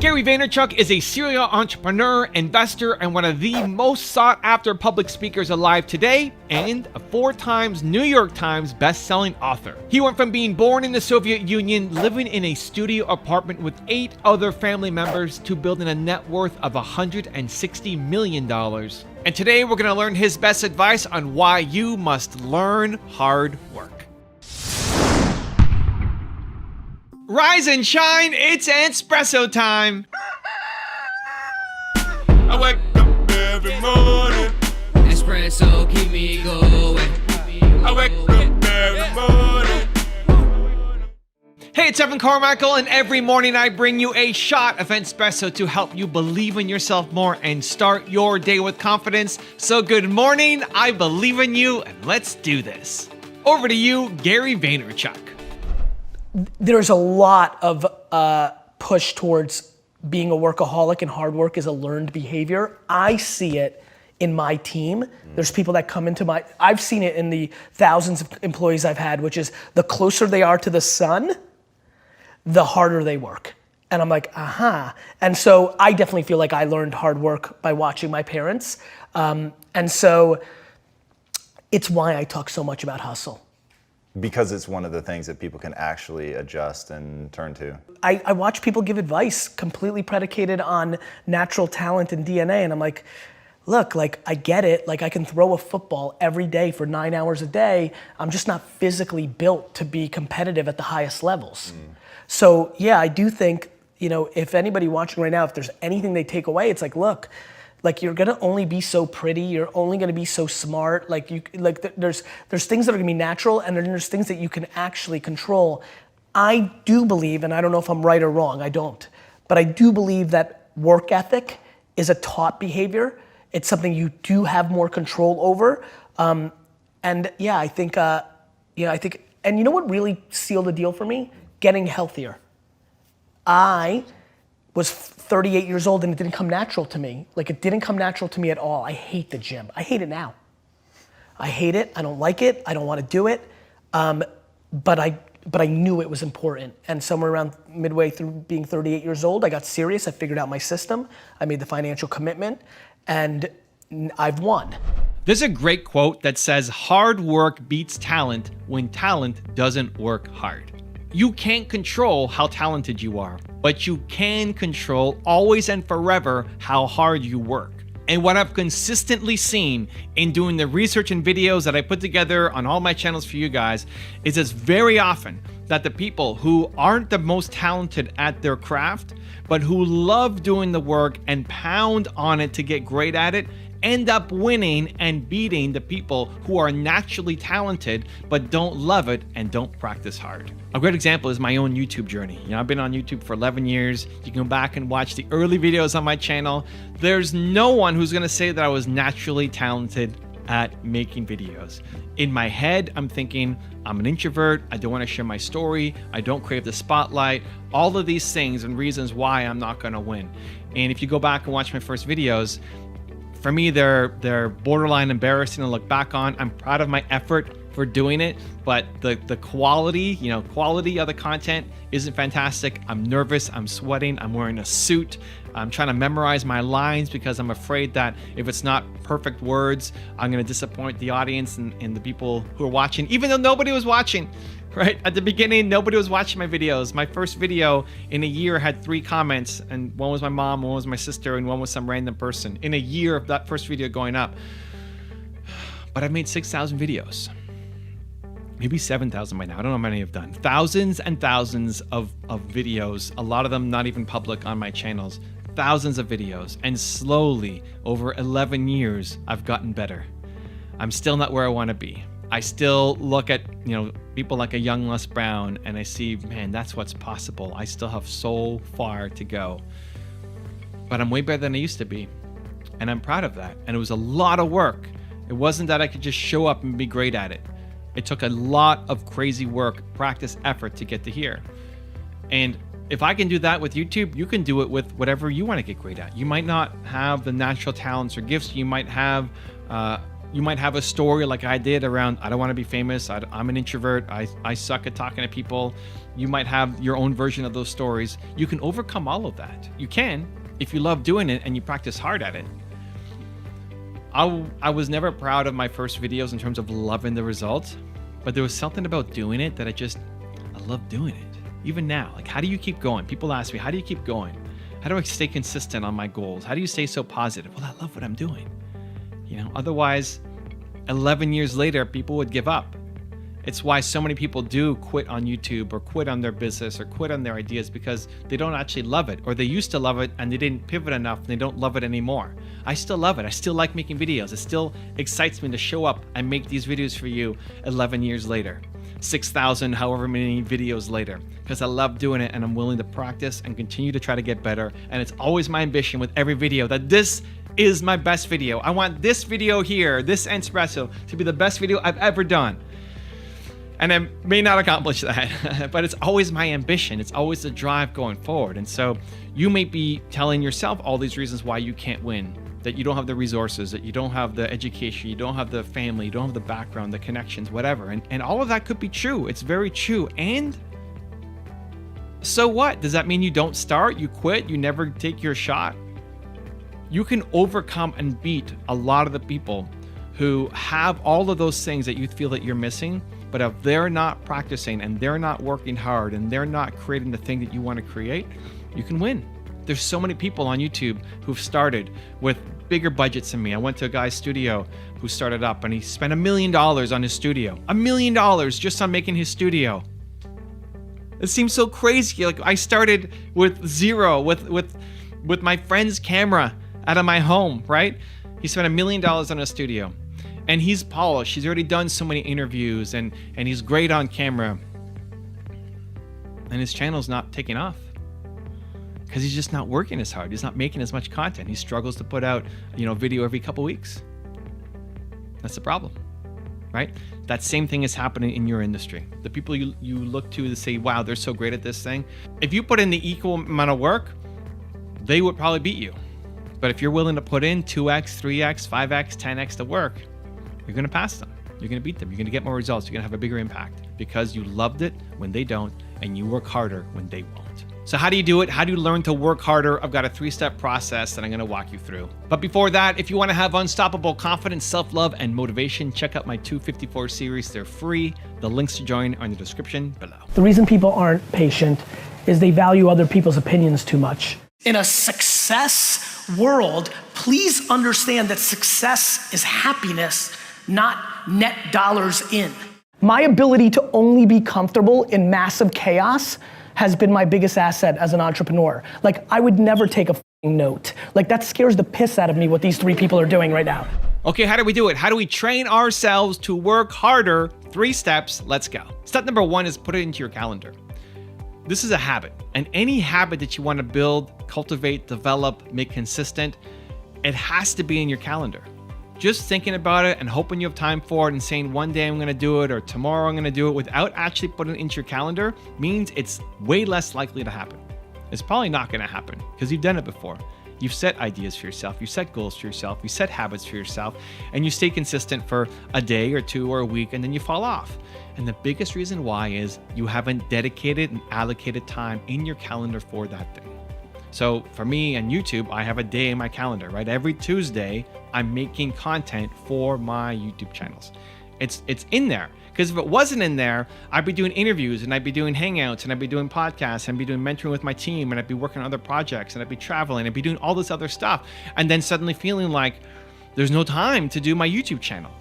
Gary Vaynerchuk is a serial entrepreneur, investor, and one of the most sought-after public speakers alive today, and a 4 times New York Times best-selling author. He went from being born in the Soviet Union, living in a studio apartment with 8 other family members, to building a net worth of $160 million. And today we're going to learn his best advice on why you must learn hard work. Rise and shine, it's Entspresso time. I wake up every morning. Espresso keep me going. I wake up every morning. Hey, it's Evan Carmichael, and every morning I bring you a shot of Entspresso to help you believe in yourself more and start your day with confidence. So good morning, I believe in you, and let's do this. Over to you, Gary Vaynerchuk. There's a lot of push towards being a workaholic, and hard work is a learned behavior. I see it in my team. There's people that come into I've seen it in the thousands of employees I've had, which is the closer they are to the sun, the harder they work. And I'm like, aha. And so I definitely feel like I learned hard work by watching my parents. And so it's why I talk so much about hustle. Because it's one of the things that people can actually adjust and turn to. I watch people give advice completely predicated on natural talent and DNA, and I'm like, look, like I get it, like I can throw a football every day for 9 hours a day. I'm just not physically built to be competitive at the highest levels. So yeah, I do think, if anybody watching right now, if there's anything they take away, it's like, look, like you're gonna only be so pretty, you're only gonna be so smart, there's things that are gonna be natural, and then there's things that you can actually control. I do believe, and I don't know if I'm right or wrong, I don't, but I do believe that work ethic is a taught behavior. It's something you do have more control over. And yeah, I think, and you know what really sealed the deal for me? Getting healthier. I was 38 years old and it didn't come natural to me. Like it didn't come natural to me at all. I hate the gym. I hate it now. I hate it, I don't like it, I don't wanna do it. But I knew it was important. And somewhere around midway through being 38 years old, I got serious, I figured out my system, I made the financial commitment, and I've won. There's a great quote that says, hard work beats talent when talent doesn't work hard. You can't control how talented you are, but you can control always and forever how hard you work. And what I've consistently seen in doing the research and videos that I put together on all my channels for you guys is it's very often that the people who aren't the most talented at their craft, but who love doing the work and pound on it to get great at it, end up winning and beating the people who are naturally talented but don't love it and don't practice hard. A great example is my own YouTube journey. I've been on YouTube for 11 years. You can go back and watch the early videos on my channel. There's no one who's gonna say that I was naturally talented at making videos. In my head, I'm thinking, I'm an introvert, I don't wanna share my story, I don't crave the spotlight, all of these things and reasons why I'm not gonna win. And if you go back and watch my first videos, for me, they're borderline embarrassing to look back on. I'm proud of my effort for doing it, but the quality, quality of the content isn't fantastic. I'm nervous, I'm sweating, I'm wearing a suit. I'm trying to memorize my lines because I'm afraid that if it's not perfect words, I'm gonna disappoint the audience and the people who are watching, even though nobody was watching. Right? At the beginning, nobody was watching my videos. My first video in a year had 3 comments, and one was my mom, one was my sister, and one was some random person in a year of that first video going up. But I've made 6,000 videos. Maybe 7,000 by now. I don't know how many I've done. Thousands and thousands of videos, a lot of them not even public on my channels. Thousands of videos, and slowly, over 11 years, I've gotten better. I'm still not where I want to be. I still look at, people like a young Les Brown and I see, man, that's what's possible. I still have so far to go. But I'm way better than I used to be. And I'm proud of that. And it was a lot of work. It wasn't that I could just show up and be great at it. It took a lot of crazy work, practice, effort to get to here. And if I can do that with YouTube, you can do it with whatever you want to get great at. You might not have the natural talents or gifts. You might have You might have a story like I did around, I don't want to be famous. I'm an introvert. I suck at talking to people. You might have your own version of those stories. You can overcome all of that. You can, if you love doing it and you practice hard at it. I was never proud of my first videos in terms of loving the results, but there was something about doing it that I love doing it. Even now, like, how do you keep going? People ask me, how do you keep going? How do I stay consistent on my goals? How do you stay so positive? Well, I love what I'm doing. Otherwise, 11 years later, people would give up. It's why so many people do quit on YouTube or quit on their business or quit on their ideas, because they don't actually love it, or they used to love it and they didn't pivot enough and they don't love it anymore. I still love it. I still like making videos. It still excites me to show up and make these videos for you 11 years later, 6,000, however many videos later, because I love doing it and I'm willing to practice and continue to try to get better. And it's always my ambition with every video that this is my best video. I want this video here, this Entspresso, to be the best video I've ever done. And I may not accomplish that, but it's always my ambition. It's always the drive going forward. And so you may be telling yourself all these reasons why you can't win, that you don't have the resources, that you don't have the education, you don't have the family, you don't have the background, the connections, whatever. And all of that could be true. It's very true. And so what? Does that mean you don't start? You quit? You never take your shot? You can overcome and beat a lot of the people who have all of those things that you feel that you're missing. But if they're not practicing and they're not working hard and they're not creating the thing that you want to create, you can win. There's so many people on YouTube who've started with bigger budgets than me. I went to a guy's studio who started up and he spent $1 million on his studio. $1 million just on making his studio. It seems so crazy. Like, I started with zero, with my friend's camera out of my home, right? He spent $1 million on a studio. And he's polished. He's already done so many interviews and he's great on camera. And his channel's not taking off because he's just not working as hard. He's not making as much content. He struggles to put out, video every couple weeks. That's the problem, right? That same thing is happening in your industry. The people you look to say, wow, they're so great at this thing. If you put in the equal amount of work, they would probably beat you. But if you're willing to put in 2x, 3x, 5x, 10x the work, you're going to pass them. You're going to beat them. You're going to get more results. You're going to have a bigger impact because you loved it when they don't, and you work harder when they won't. So how do you do it? How do you learn to work harder? I've got a 3-step process that I'm going to walk you through. But before that, if you want to have unstoppable confidence, self-love, and motivation, check out my 254 series. They're free. The links to join are in the description below. The reason people aren't patient is they value other people's opinions too much. In a success world, please understand that success is happiness, not net dollars in. My ability to only be comfortable in massive chaos has been my biggest asset as an entrepreneur. Like, I would never take a f***ing note. Like, that scares the piss out of me what these 3 people are doing right now. Okay, how do we do it? How do we train ourselves to work harder? 3 steps, let's go. Step number 1 is put it into your calendar. This is a habit, and any habit that you want to build, cultivate, develop, make consistent, it has to be in your calendar. Just thinking about it and hoping you have time for it and saying one day I'm going to do it or tomorrow I'm going to do it without actually putting it into your calendar means it's way less likely to happen. It's probably not going to happen because you've done it before. You've set ideas for yourself, you set goals for yourself, you set habits for yourself, and you stay consistent for a day or 2 or a week, and then you fall off. And the biggest reason why is you haven't dedicated and allocated time in your calendar for that thing. So for me and YouTube, I have a day in my calendar, right? Every Tuesday, I'm making content for my YouTube channels. It's in there. Because if it wasn't in there, I'd be doing interviews and I'd be doing hangouts and I'd be doing podcasts and I'd be doing mentoring with my team and I'd be working on other projects and I'd be traveling and I'd be doing all this other stuff. And then suddenly feeling like there's no time to do my YouTube channel.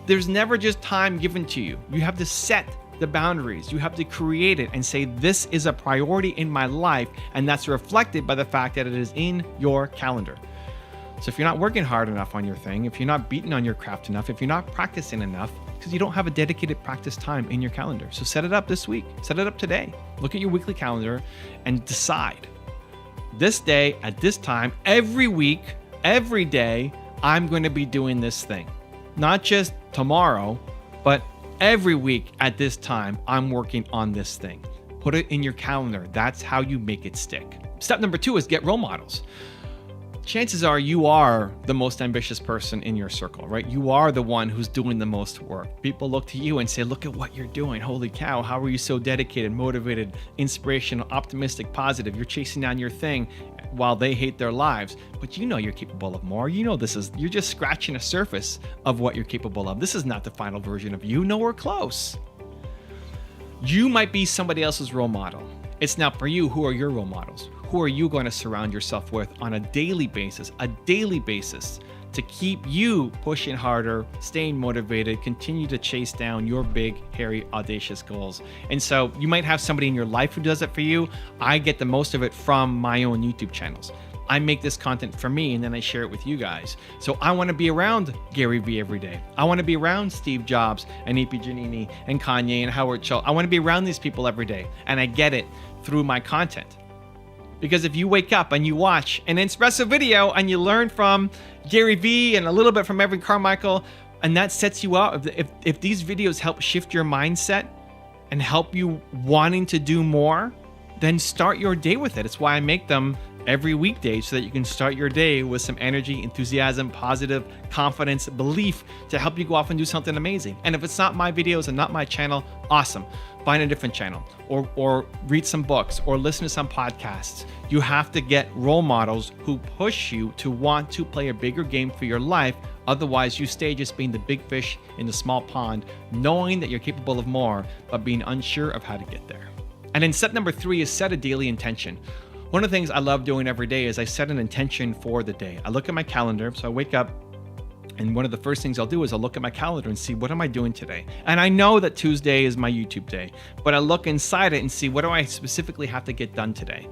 There's never just time given to you. You have to set the boundaries. You have to create it and say, this is a priority in my life. And that's reflected by the fact that it is in your calendar. So if you're not working hard enough on your thing, if you're not beating on your craft enough, if you're not practicing enough, because you don't have a dedicated practice time in your calendar. So set it up this week, set it up today. Look at your weekly calendar and decide this day at this time, every week, every day, I'm going to be doing this thing. Not just tomorrow, but every week at this time, I'm working on this thing. Put it in your calendar. That's how you make it stick. Step number 2 is get role models. chances are you are the most ambitious person in your circle, right? You are the one who's doing the most work. People look to you and say, look at what you're doing. Holy cow, how are you so dedicated, motivated, inspirational, optimistic, positive? You're chasing down your thing while they hate their lives. But you know you're capable of more. You know you're just scratching the surface of what you're capable of. This is not the final version of you, nowhere close. You might be somebody else's role model. It's now for you, who are your role models? Who are you going to surround yourself with on a daily basis to keep you pushing harder, staying motivated, continue to chase down your big, hairy, audacious goals? And so you might have somebody in your life who does it for you. I get the most of it from my own YouTube channels. I make this content for me and then I share it with you guys. So I want to be around Gary Vee every day. I want to be around Steve Jobs and E.P. Giannini and Kanye and Howard Schultz. I want to be around these people every day. And I get it through my content. Because if you wake up and you watch an Entspresso video and you learn from Gary Vee and a little bit from Evan Carmichael, and that sets you up, if these videos help shift your mindset and help you wanting to do more, then start your day with it. It's why I make them every weekday, so that you can start your day with some energy, enthusiasm, positive, confidence, belief to help you go off and do something amazing. And if it's not my videos and not my channel, awesome. Find a different channel or read some books or listen to some podcasts. You have to get role models who push you to want to play a bigger game for your life. Otherwise, you stay just being the big fish in the small pond, knowing that you're capable of more, but being unsure of how to get there. And then step number 3 is set a daily intention. One of the things I love doing every day is I set an intention for the day. I look at my calendar, so I wake up, and one of the first things I'll do is I'll look at my calendar and see, what am I doing today? And I know that Tuesday is my YouTube day, but I look inside it and see, what do I specifically have to get done today?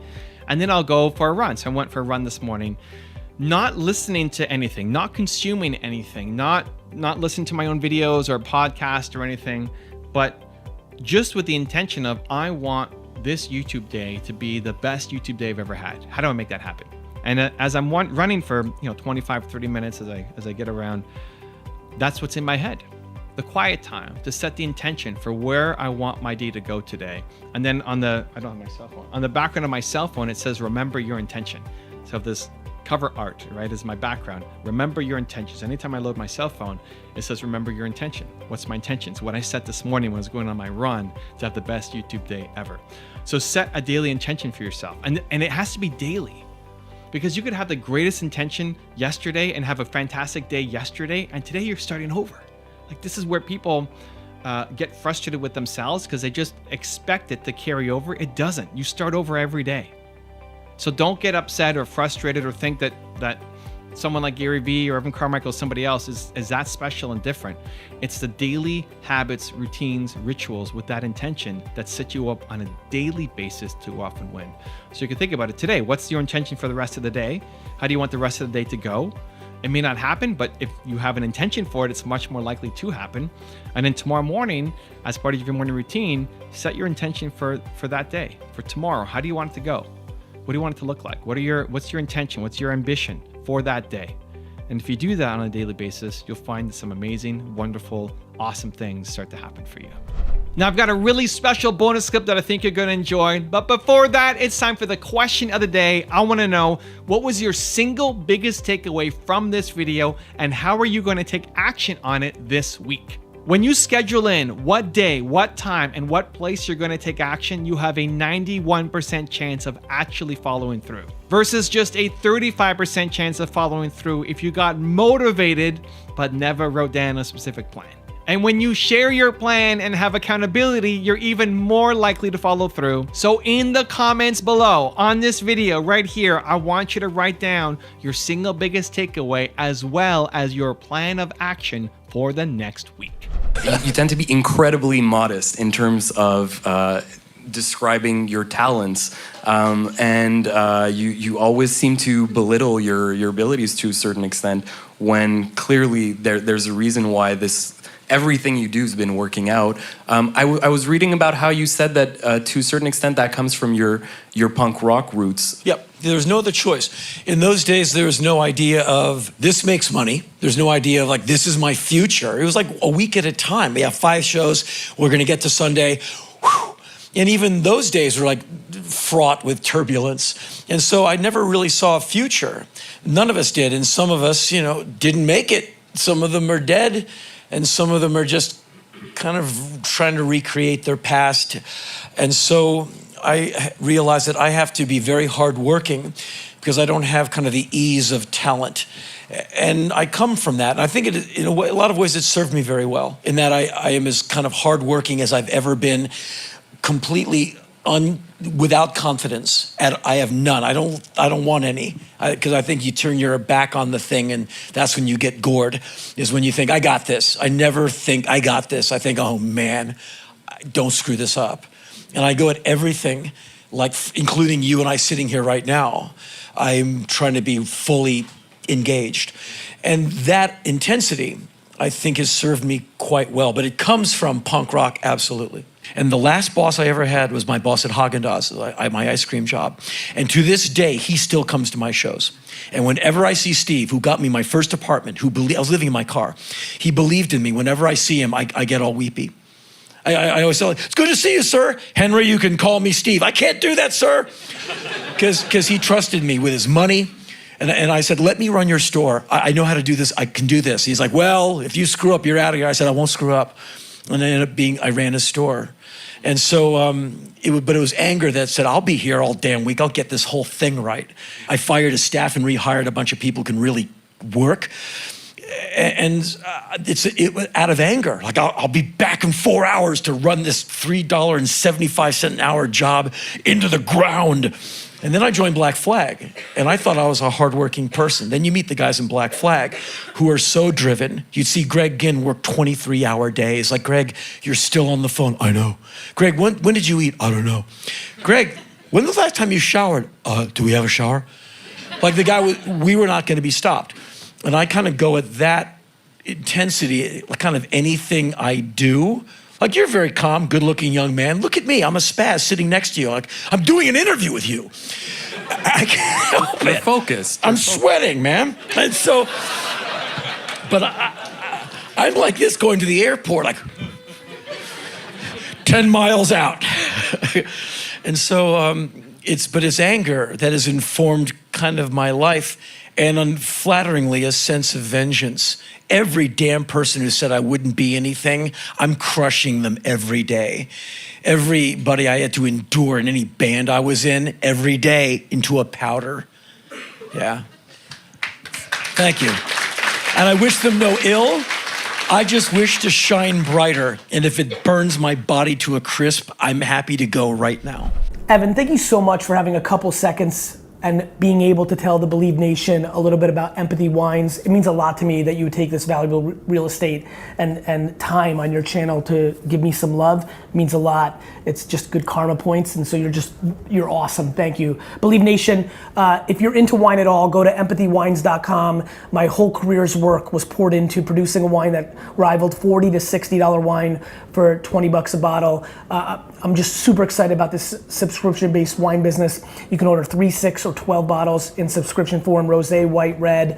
And then I'll go for a run. So I went for a run this morning, not listening to anything, not consuming anything, not listening to my own videos or podcast or anything, but just with the intention of, I want this YouTube day to be the best YouTube day I've ever had. How do I make that happen? And as I'm running for 25, 30 minutes as I get around, that's what's in my head. The quiet time to set the intention for where I want my day to go today. And then I don't have my cell phone. On the background of my cell phone, it says, remember your intention. So this cover art, right, is my background. Remember your intentions. Anytime I load my cell phone, it says, remember your intention. What's my intention? So what I set this morning when I was going on my run to have the best YouTube day ever. So set a daily intention for yourself. And it has to be daily. Because you could have the greatest intention yesterday and have a fantastic day yesterday, and today you're starting over. Like, this is where people get frustrated with themselves, because they just expect it to carry over. It doesn't. You start over every day. So don't get upset or frustrated or think that someone like Gary Vee or Evan Carmichael or somebody else is that special and different. It's the daily habits, routines, rituals with that intention that set you up on a daily basis to go off and win. So you can think about it today. What's your intention for the rest of the day? How do you want the rest of the day to go? It may not happen, but if you have an intention for it, it's much more likely to happen. And then tomorrow morning, as part of your morning routine, set your intention for that day, for tomorrow. How do you want it to go? What do you want it to look like? What's your intention? What's your ambition for that day? And if you do that on a daily basis, you'll find some amazing, wonderful, awesome things start to happen for you. Now, I've got a really special bonus clip that I think you're going to enjoy. But before that, it's time for the question of the day. I want to know, what was your single biggest takeaway from this video, and how are you going to take action on it this week? When you schedule in what day, what time, and what place you're going to take action, you have a 91% chance of actually following through, versus just a 35% chance of following through if you got motivated but never wrote down a specific plan. And when you share your plan and have accountability, you're even more likely to follow through. So in the comments below on this video right here, I want you to write down your single biggest takeaway as well as your plan of action for the next week. You tend to be incredibly modest in terms of describing your talents, and you always seem to belittle your abilities to a certain extent, when clearly there's a reason why everything you do has been working out. I was reading about how you said that to a certain extent that comes from your punk rock roots. Yep, there's no other choice. In those days, there was no idea of this makes money. There's no idea of like, this is my future. It was like a week at a time. We have 5 shows. We're gonna get to Sunday. Whew. And even those days were like fraught with turbulence. And so I never really saw a future. None of us did. And some of us, didn't make it. Some of them are dead. And some of them are just kind of trying to recreate their past. And so I realized that I have to be very hardworking because I don't have kind of the ease of talent. And I come from that. And I think in a lot of ways it served me very well in that I am as kind of hardworking as I've ever been, completely without confidence. I have none. I don't want any, because I think you turn your back on the thing and that's when you get gored, is when you think, I got this. I never think I got this. I think, oh man, don't screw this up. And I go at everything, like including you and I sitting here right now. I'm trying to be fully engaged. And that intensity, I think, has served me quite well. But it comes from punk rock, absolutely. And the last boss I ever had was my boss at Haagen-Dazs, my ice cream job. And to this day, he still comes to my shows. And whenever I see Steve, who got me my first apartment, I was living in my car, he believed in me. Whenever I see him, I get all weepy. I always tell him, it's good to see you, sir. Henry, you can call me Steve. I can't do that, sir. Because he trusted me with his money. And I said, let me run your store. I know how to do this. I can do this. He's like, well, if you screw up, you're out of here. I said, I won't screw up. And I ran his store. And so, but it was anger that said, I'll be here all damn week. I'll get this whole thing right. I fired his staff and rehired a bunch of people who can really work. And it was out of anger. Like, I'll be back in 4 hours to run this $3.75 an hour job into the ground. And then I joined Black Flag, and I thought I was a hardworking person. Then you meet the guys in Black Flag who are so driven. You'd see Greg Ginn work 23-hour days. Like, Greg, you're still on the phone. I know. Greg, when did you eat? I don't know. Greg, when was the last time you showered? Do we have a shower? Like, the guy, we were not going to be stopped. And I kind of go at that intensity, kind of anything I do. Like, you're a very calm, good-looking young man. Look at me. I'm a spaz sitting next to you. Like, I'm doing an interview with you. I can't help it. You're focused. I'm sweating, man. And so, but I'm like this going to the airport, like 10 miles out. And so it's anger that has informed kind of my life, and unflatteringly, a sense of vengeance. Every damn person who said I wouldn't be anything, I'm crushing them every day. Everybody I had to endure in any band I was in, every day, into a powder. Yeah. Thank you. And I wish them no ill. I just wish to shine brighter. And if it burns my body to a crisp, I'm happy to go right now. Evan, thank you so much for having a couple seconds and being able to tell the Believe Nation a little bit about Empathy Wines. It means a lot to me that you would take this valuable real estate and time on your channel to give me some love. It means a lot. It's just good karma points, and so you're awesome. Thank you. Believe Nation, if you're into wine at all, go to empathywines.com. My whole career's work was poured into producing a wine that rivaled $40 to $60 wine for 20 bucks a bottle. I'm just super excited about this subscription-based wine business. You can order 3, 6, or 12 bottles in subscription form: rosé, white, red.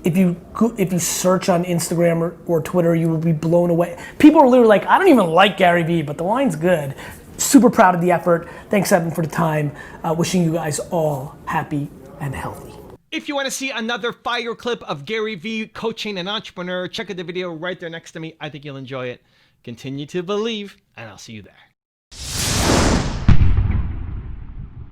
If you search on Instagram or Twitter, you will be blown away. People are literally like, I don't even like Gary Vee, but the wine's good. Super proud of the effort. Thanks, Evan, for the time. Wishing you guys all happy and healthy. If you want to see another fire clip of Gary Vee coaching an entrepreneur, check out the video right there next to me. I think you'll enjoy it. Continue to believe, and I'll see you there.